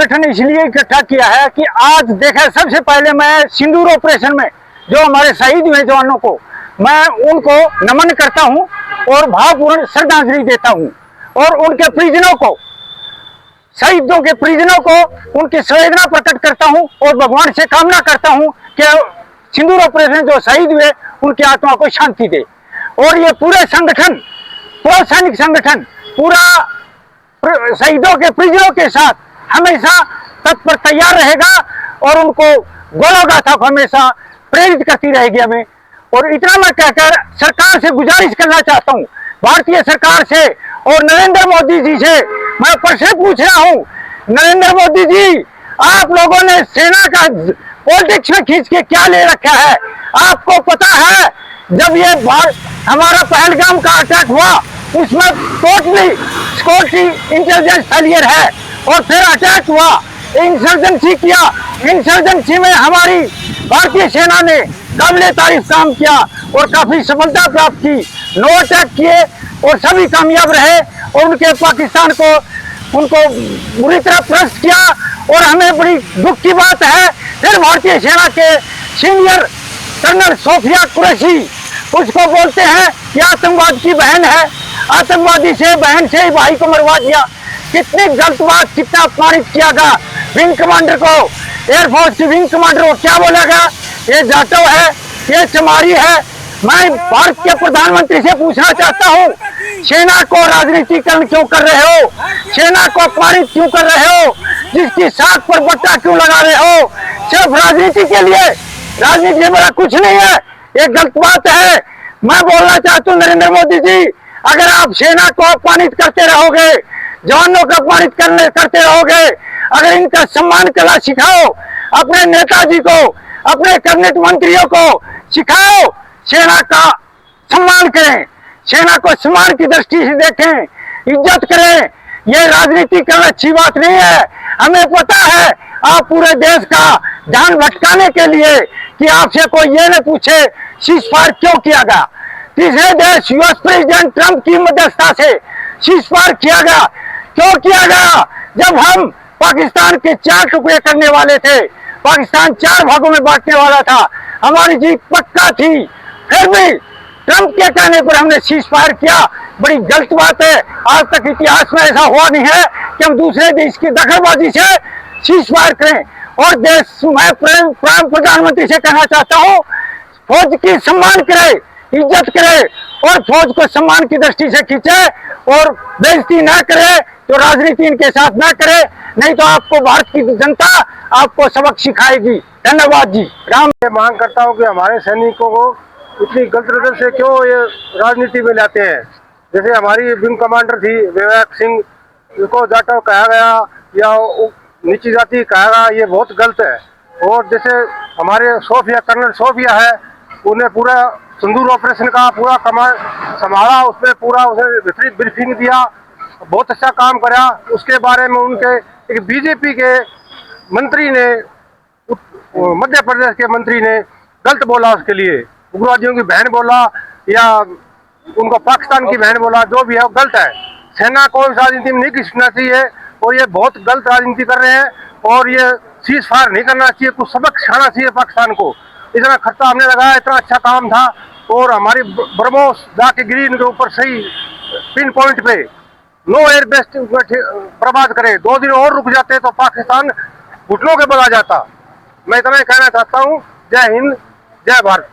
संगठन इसलिए इकट्ठा किया है कि आज देखा, सबसे पहले मैं सिंदूर ऑपरेशन में जो हमारे शहीद हुए जवानों को मैं उनको नमन करता हूं और भावपूर्ण श्रद्धांजलि देता हूं, और उनके परिजनों को, शहीदों के परिजनों को उनकी संवेदना प्रकट करता हूं और भगवान से कामना करता हूं कि सिंदूर ऑपरेशन जो शहीद हुए उनकी आत्मा को शांति दे। और ये पूरे संगठन, पूरा सैनिक संगठन पूरा शहीदों के परिजनों के साथ हमेशा तत्पर तैयार रहेगा और उनको गौरव गाथा को हमेशा प्रेरित करती रहेगी हमें। और इतना मैं कहकर सरकार से गुजारिश करना चाहता हूं, भारतीय सरकार से और नरेंद्र मोदी जी से मैं प्रश्न पूछ रहा हूं, नरेंद्र मोदी जी, आप लोगों ने सेना का पॉलिटिक्स में खींच के क्या ले रखा है? आपको पता है जब ये हमारा पहलगाम का अटैक हुआ उसमें टोटली इंटेलिजेंस फेलियर है, और फिर अटैक हुआ, इंसर्जेंसी किया, इंसर्जेंसी में हमारी भारतीय सेना ने काबिले तारीफ काम किया और काफी सफलता प्राप्त की, 9 अटैक किए और सभी कामयाब रहे, और उनके पाकिस्तान को उनको बुरी तरह परास्त किया। और हमें बड़ी दुख की बात है, फिर भारतीय सेना के सीनियर कर्नल सोफिया कुरैशी उसको बोलते हैं कि आतंकवाद की बहन है, आतंकवादी से बहन से ही भाई को मरवा दिया। कितनी गलत बात, कितना अपमानित किया गया विंग कमांडर को, एयरफोर्स की विंग कमांडर को क्या बोलेगा? ये जाटव है, ये चमारी है। मैं भारत के प्रधानमंत्री से पूछना चाहता हूँ, सेना को राजनीतिकरण क्यों कर रहे हो? सेना को अपमानित क्यों कर रहे हो? जिसकी साख पर बट्टा क्यों लगा रहे हो? सिर्फ राजनीति के लिए? राजनीति में बड़ा कुछ नहीं है, ये गलत बात है। मैं बोलना चाहता हूँ नरेंद्र मोदी जी, अगर आप सेना को अपमानित करते रहोगे, जवानों को अपमानित करते रहोगे, अगर इनका सम्मान करना सिखाओ, अपने नेताजी को, अपने कैबिनेट मंत्रियों को सिखाओ, सेना का सम्मान करें, सेना को सम्मान की दृष्टि से देखें, इज्जत करें। ये राजनीति करना अच्छी बात नहीं है। हमें पता है आप पूरे देश का ध्यान भटकाने के लिए कि आपसे कोई ये न पूछे सीजफायर क्यों किया गया। तीसरे देश यूएस प्रेसिडेंट ट्रंप की मध्यस्थता से सीजफायर किया गया। क्यों किया गया? जब हम पाकिस्तान के 4 टुकड़े करने वाले थे, पाकिस्तान 4 भागों में बांटने वाला था, हमारी जीत पक्का थी, फिर भी ट्रंप के कहने पर हमने सीजफायर किया। बड़ी गलत बात है। आज तक इतिहास में ऐसा हुआ नहीं है कि हम दूसरे देश की दखलबाजी से सीजफायर करें। और देश, मैं प्रधानमंत्री से कहना चाहता हूँ, फौज की सम्मान करे, इज्जत करे और फौज को सम्मान की दृष्टि से खींचे और बेइज्जती ना करे, तो राजनीति इनके साथ ना करे, नहीं तो आपको भारत की जनता आपको सबक सिखाएगी। धन्यवाद जी। राम। मांग करता हूँ कि हमारे सैनिकों को इतनी गलत नजर से क्यों ये राजनीति में लाते हैं। जैसे हमारी विंग कमांडर थी विवेक सिंह, इसको जाटव कहा गया या नीची जाति कहा गया, ये बहुत गलत है। और जैसे हमारे सोफिया, कर्नल सोफिया है, उन्हें पूरा सिंदूर ऑपरेशन का पूरा कमांड संभाला, उसमें पूरा उसे ब्रीफिंग दिया, बहुत अच्छा काम करा। उसके बारे में उनके एक बीजेपी के मंत्री ने, मध्य प्रदेश के मंत्री ने गलत बोला, उसके लिए उग्रवादियों की बहन बोला या उनको पाकिस्तान की बहन बोला, जो भी है गलत है। सेना को इस राजनीति में नहीं घुसना चाहिए और ये बहुत गलत राजनीति कर रहे हैं। और ये सीज फायर नहीं करना चाहिए, कुछ सबक सिखाना चाहिए पाकिस्तान को। इतना खर्चा हमने लगाया, इतना अच्छा काम था, और हमारी ब्रह्मोस जाके गिरी इनके ऊपर सही पिन पॉइंट पे। नो एयर बेस बर्बाद करे, 2 दिन और रुक जाते तो पाकिस्तान घुटनों के बल आ जाता। मैं इतना ही कहना चाहता हूँ। जय हिंद, जय भारत।